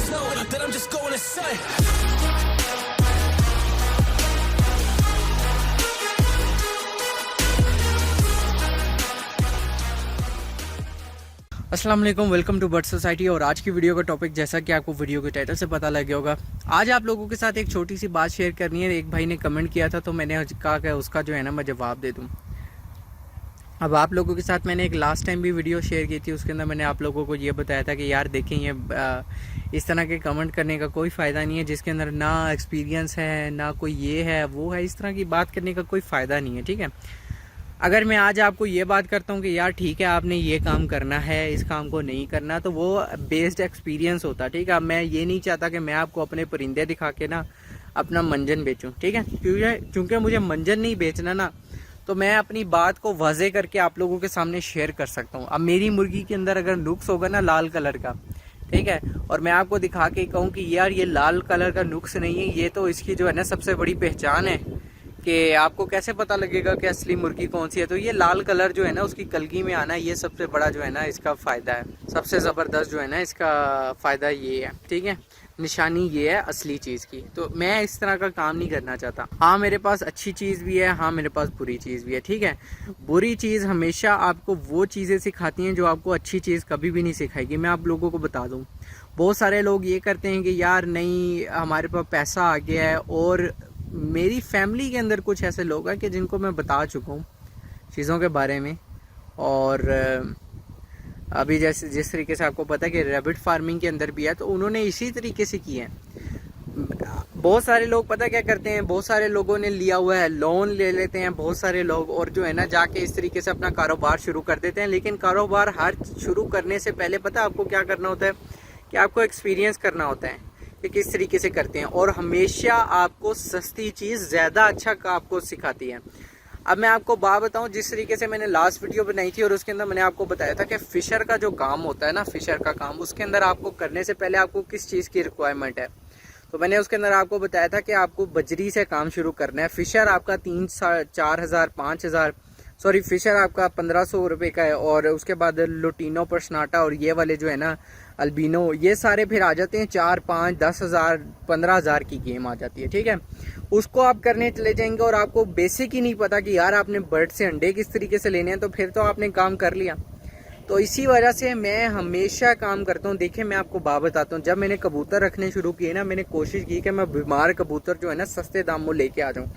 know that I'm just going to say. अस्सलाम वालेकुम, welcome to bird society. और आज की वीडियो का टॉपिक, जैसा कि आपको वीडियो के टाइटल से पता लग गया होगा, आज आप लोगों के साथ एक छोटी सी बात शेयर करनी है। एक भाई ने कमेंट किया था तो मैंने कहा कि उसका जो है ना मैं जवाब दे दूं। अब आप लोगों के साथ मैंने एक लास्ट टाइम भी वीडियो शेयर की थी, उसके अंदर मैंने आप लोगों को ये बताया था कि यार देखें, ये इस तरह के कमेंट करने का कोई फ़ायदा नहीं है जिसके अंदर ना एक्सपीरियंस है, ना कोई ये है वो है। इस तरह की बात करने का कोई फ़ायदा नहीं है, ठीक है। अगर मैं आज आपको ये बात करता हूँ कि यार ठीक है आपने ये काम करना है, इस काम को नहीं करना, तो वो बेस्ड एक्सपीरियंस होता, ठीक है। मैं ये नहीं चाहता कि मैं आपको अपने परिंदे दिखा के ना अपना मंजन बेचूं, ठीक है। क्योंकि मुझे मंजन नहीं बेचना ना, तो मैं अपनी बात को वाज़े करके आप लोगों के सामने शेयर कर सकता हूँ। अब मेरी मुर्गी के अंदर अगर नुक्स होगा ना लाल कलर का, ठीक है, और मैं आपको दिखा के कहूँ कि यार ये लाल कलर का नुक्स नहीं है, ये तो इसकी जो है ना सबसे बड़ी पहचान है, कि आपको कैसे पता लगेगा कि असली मुर्गी कौन सी है, तो ये लाल कलर जो है ना उसकी कलगी में आना, ये सबसे बड़ा जो है ना इसका फ़ायदा है। सबसे ज़बरदस्त जो है ना इसका फ़ायदा ये है, ठीक है। निशानी ये है असली चीज़ की। तो मैं इस तरह का काम नहीं करना चाहता। हाँ मेरे पास अच्छी चीज़ भी है, हाँ मेरे पास बुरी चीज़ भी है, ठीक है। बुरी चीज़ हमेशा आपको वो चीज़ें सिखाती हैं जो आपको अच्छी चीज़ कभी भी नहीं सिखाएगी। मैं आप लोगों को बता दूँ, बहुत सारे लोग ये करते हैं कि यार नहीं हमारे पास पैसा आ गया है, और मेरी फैमिली के अंदर कुछ ऐसे लोग हैं कि जिनको मैं बता चुका हूँ चीज़ों के बारे में। और अभी जैसे जिस तरीके से आपको पता है कि रैबिट फार्मिंग के अंदर भी है, तो उन्होंने इसी तरीके से किए हैं। बहुत सारे लोग पता क्या करते हैं, बहुत सारे लोगों ने लिया हुआ है, लोन ले लेते हैं बहुत सारे लोग, और जो है ना जाके इस तरीके से अपना कारोबार शुरू कर देते हैं। लेकिन कारोबार हर शुरू करने से पहले पता आपको क्या करना होता है, कि आपको एक्सपीरियंस करना होता है कि किस तरीके से करते हैं, और हमेशा आपको सस्ती चीज़ ज़्यादा अच्छा आपको सिखाती है। अब मैं आपको बात बताऊं, जिस तरीके से मैंने लास्ट वीडियो बनाई थी और उसके अंदर मैंने आपको बताया था कि फ़िशर का जो काम होता है ना, फ़िशर का काम, उसके अंदर आपको करने से पहले आपको किस चीज़ की रिक्वायरमेंट है। तो मैंने उसके अंदर आपको बताया था कि आपको बजरी से काम शुरू करना है। फ़िशर आपका 3-4 हज़ार 5 हज़ार सॉरी फ़िशर आपका 1500 रुपये का है, और उसके बाद लुटीनो पर्सनाटा और ये वाले जो है ना अल्बिनो, ये सारे फिर आ जाते हैं 4-5-10 हज़ार 15 हज़ार की गेम आ जाती है, ठीक है। उसको आप करने चले जाएंगे और आपको बेसिक ही नहीं पता कि यार आपने बर्ड से अंडे किस तरीके से लेने हैं, तो फिर तो आपने काम कर लिया। तो इसी वजह से मैं हमेशा काम करता हूँ। देखिए मैं आपको बात बताता हूँ, जब मैंने कबूतर रखने शुरू किए ना, मैंने कोशिश की कि मैं बीमार कबूतर जो है ना सस्ते दामों लेके आ जाऊँ।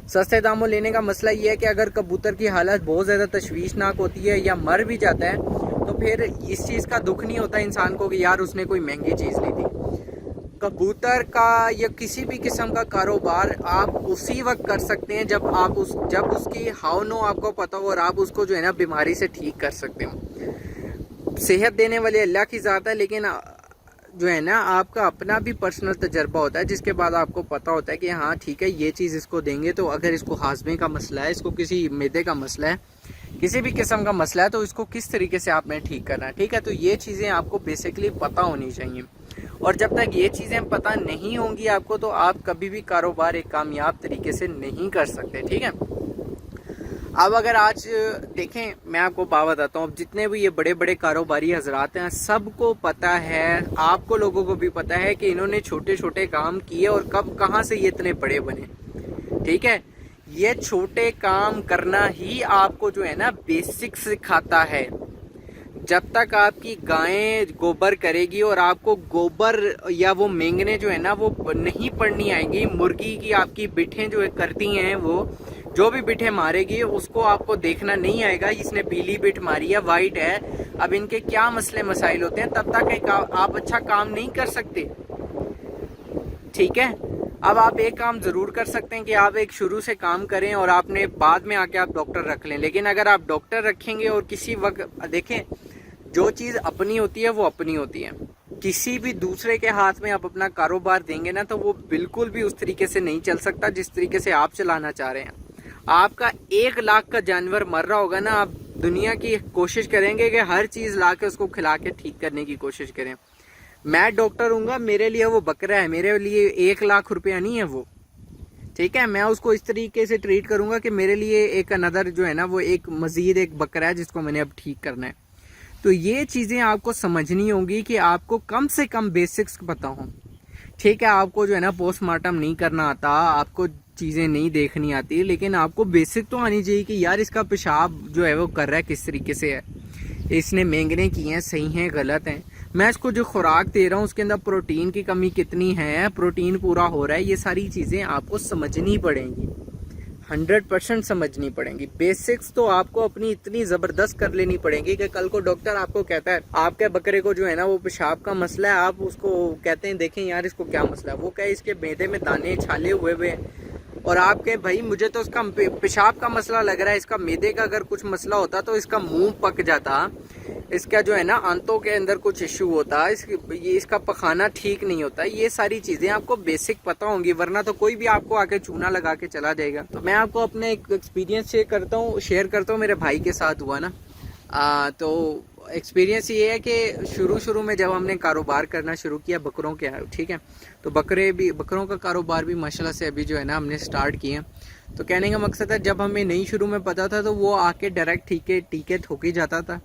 सस्ते दामों लेने का मसला ये है कि अगर कबूतर की हालत बहुत ज़्यादा तशवीशनाक होती है या मर भी जाता है, तो फिर इस चीज़ का दुख नहीं होता इंसान को कि यार उसने कोई महंगी चीज़ ली थी। कबूतर का या किसी भी किस्म का कारोबार आप उसी वक्त कर सकते हैं जब उसकी हाव नो आपको पता हो, और आप उसको जो है ना बीमारी से ठीक कर सकते हो। सेहत देने वाले अल्लाह की ज़ात है, लेकिन जो है ना आपका अपना भी पर्सनल तजर्बा होता है, जिसके बाद आपको पता होता है कि हाँ ठीक है ये चीज़ इसको देंगे तो अगर इसको हाजमे का मसला है, इसको किसी मैदे का मसला है, किसी भी किस्म का मसला है, तो इसको किस तरीके से आपने ठीक करना है, ठीक है। तो ये चीज़ें आपको बेसिकली पता होनी चाहिए, और जब तक ये चीज़ें पता नहीं होंगी आपको, तो आप कभी भी कारोबार एक कामयाब तरीके से नहीं कर सकते, ठीक है। अब अगर आज देखें, मैं आपको बात बताता हूँ, अब जितने भी ये बड़े बड़े कारोबारी हजरात हैं सबको पता है, आपको लोगों को भी पता है कि इन्होंने छोटे छोटे काम किए और कब कहाँ से ये इतने बड़े बने, ठीक है। ये छोटे काम करना ही आपको जो है ना बेसिक सिखाता है। जब तक आपकी गायें गोबर करेगी और आपको गोबर या वो मेंगने जो है ना वो नहीं पड़नी आएंगी, मुर्गी की आपकी बिठें जो करती हैं, वो जो भी बिठे मारेगी उसको आपको देखना नहीं आएगा इसने पीली बिठ मारी है, वाइट है, अब इनके क्या मसले मसाइल होते हैं, तब तक आप अच्छा काम नहीं कर सकते, ठीक है। अब आप एक काम ज़रूर कर सकते हैं कि आप एक शुरू से काम करें और आपने बाद में आके आप डॉक्टर रख लें। लेकिन अगर आप डॉक्टर रखेंगे और किसी वक्त, देखें जो चीज़ अपनी होती है वो अपनी होती है, किसी भी दूसरे के हाथ में आप अपना कारोबार देंगे ना, तो वो बिल्कुल भी उस तरीके से नहीं चल सकता जिस तरीके से आप चलाना चाह रहे हैं। आपका 1 लाख का जानवर मर रहा होगा ना, आप दुनिया की कोशिश करेंगे कि हर चीज़ ला के उसको खिला के ठीक करने की कोशिश करें। मैं डॉक्टर हूँगा, मेरे लिए वो बकरा है, मेरे लिए 1 लाख रुपया नहीं है वो, ठीक है। मैं उसको इस तरीके से ट्रीट करूँगा कि मेरे लिए एक अनदर जो है ना वो एक मज़ीद एक बकरा है जिसको मैंने अब ठीक करना है। तो ये चीज़ें आपको समझनी होंगी कि आपको कम से कम बेसिक्स पता हो। ठीक है, आपको जो है ना पोस्टमार्टम नहीं करना आता, आपको चीज़ें नहीं देखनी आती, लेकिन आपको बेसिक तो आनी चाहिए कि यार इसका पेशाब जो है वो कर रहा है किस तरीके से है, इसने मेंगने की हैं, सही हैं गलत हैं, मैं इसको जो खुराक दे रहा हूँ उसके अंदर प्रोटीन की कमी कितनी है, प्रोटीन पूरा हो रहा है, ये सारी चीज़ें आपको समझनी पड़ेंगी, 100% समझनी पड़ेंगी। बेसिक्स तो आपको अपनी इतनी ज़बरदस्त कर लेनी पड़ेगी कि कल को डॉक्टर आपको कहता है आपके बकरे को जो है ना वो पेशाब का मसला है, आप उसको कहते हैं देखें यार इसको क्या मसला है, वो कहे इसके मैदे में दाने छाले हुए हैं, और आप कहे भाई मुझे तो इसका पेशाब का मसला लग रहा है, इसका मैदे का अगर कुछ मसला होता तो इसका मुंह पक जाता, इसका जो है ना आंतों के अंदर कुछ इश्यू होता है, ये इसका पखाना ठीक नहीं होता। ये सारी चीज़ें आपको बेसिक पता होंगी, वरना तो कोई भी आपको आके चूना लगा के चला जाएगा। तो मैं आपको अपने एक एक्सपीरियंस शेयर करता हूँ, मेरे भाई के साथ हुआ ना। तो एक्सपीरियंस ये है कि शुरू में जब हमने कारोबार करना शुरू किया बकरों के, ठीक है, तो बकरों का कारोबार भी माशाल्लाह से अभी जो है ना हमने स्टार्ट किए। तो कहने का मकसद है जब हमें नहीं शुरू में पता था तो वो आके डायरेक्ट टीके ठोक ही जाता था।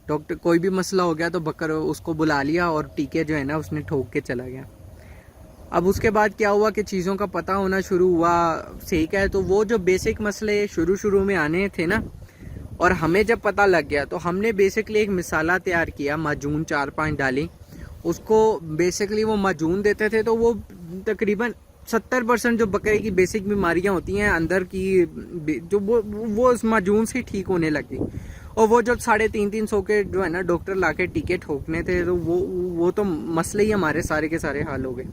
डॉक्टर कोई भी मसला हो गया तो बकर उसको बुला लिया और टीके जो है ना उसने ठोक के चला गया। अब उसके बाद क्या हुआ कि चीज़ों का पता होना शुरू हुआ, सही का है, तो वो जो बेसिक मसले शुरू में आने थे ना, और हमें जब पता लग गया तो हमने बेसिकली एक मिसाला तैयार किया, माजून 4-5 डाली, उसको बेसिकली वो माजून देते थे तो वो तकरीबन 70% जो बकरे की बेसिक बीमारियां होती हैं अंदर की, जो वो उस माजून से ठीक होने लगी। और वो जब 350 के जो है ना डॉक्टर लाके टीके ठोकने थे तो वो तो मसले ही हमारे सारे के सारे हल हो गए।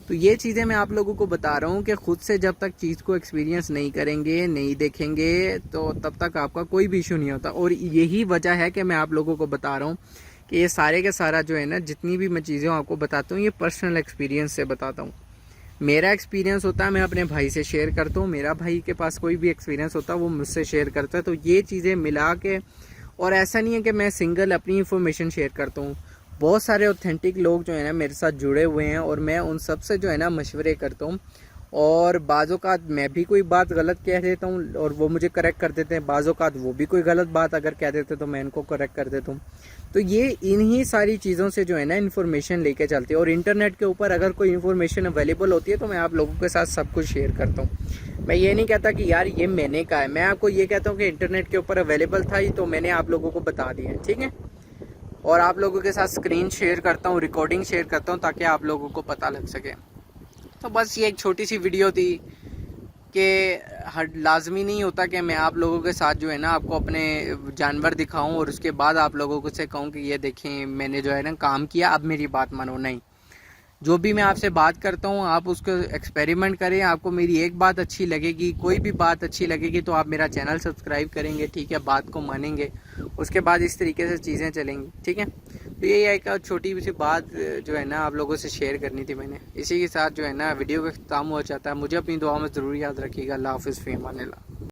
तो ये चीज़ें मैं आप लोगों को बता रहा हूँ कि खुद से जब तक चीज़ को एक्सपीरियंस नहीं करेंगे, नहीं देखेंगे, तो तब तक आपका कोई भी इशू नहीं होता। और यही वजह है कि मैं आप लोगों को बता रहा हूँ कि ये सारे के सारा जो है ना, जितनी भी मैं चीज़ें आपको बताता हूँ ये पर्सनल एक्सपीरियंस से बताता हूँ। मेरा एक्सपीरियंस होता है मैं अपने भाई से शेयर करता हूँ, मेरा भाई के पास कोई भी एक्सपीरियंस होता है वो मुझसे शेयर करता है। तो ये चीज़ें मिला के, और ऐसा नहीं है कि मैं सिंगल अपनी इन्फॉर्मेशन शेयर करता हूँ, बहुत सारे ऑथेंटिक लोग जो है ना मेरे साथ जुड़े हुए हैं और मैं उन सब से जो है ना मशवरे करता हूँ। और बाज़ औक़ात मैं भी कोई बात गलत कह देता हूँ और वो मुझे करेक्ट कर देते हैं, बाज़ औक़ात वो भी कोई गलत बात अगर कह देते तो मैं इनको करेक्ट कर देता हूँ। तो ये इन्हीं सारी चीज़ों से जो है ना इन्फॉर्मेशन लेके चलती है। और इंटरनेट के ऊपर अगर कोई इन्फॉर्मेशन अवेलेबल होती है तो मैं आप लोगों के साथ सब कुछ शेयर करता हूँ। मैं ये नहीं कहता कि यार ये मैंने कहा है, मैं आपको ये कहता हूँ कि इंटरनेट के ऊपर अवेलेबल था तो मैंने आप लोगों को बता दिया है, ठीक है। और आप लोगों के साथ स्क्रीन शेयर करता हूँ, रिकॉर्डिंग शेयर करता हूँ ताकि आप लोगों को पता लग सके। तो बस ये एक छोटी सी वीडियो थी कि लाजमी नहीं होता कि मैं आप लोगों के साथ जो है ना आपको अपने जानवर दिखाऊं और उसके बाद आप लोगों को से कहूं कि ये देखें मैंने जो है ना काम किया, अब मेरी बात मानो। नहीं, जो भी मैं आपसे बात करता हूँ आप उसको एक्सपेरिमेंट करें। आपको मेरी एक बात अच्छी लगेगी, कोई भी बात अच्छी लगेगी तो आप मेरा चैनल सब्सक्राइब करेंगे, ठीक है, बात को मानेंगे, उसके बाद इस तरीके से चीज़ें चलेंगी, ठीक है। तो ये एक छोटी सी बात जो है ना आप लोगों से शेयर करनी थी मैंने। इसी के साथ जो है ना वीडियो का ख़त्म हो जाता है। मुझे अपनी दुआ में ज़रूर याद रखिएगा। अल्लाह हाफ़िज़, फ़ी अमानिल्लाह।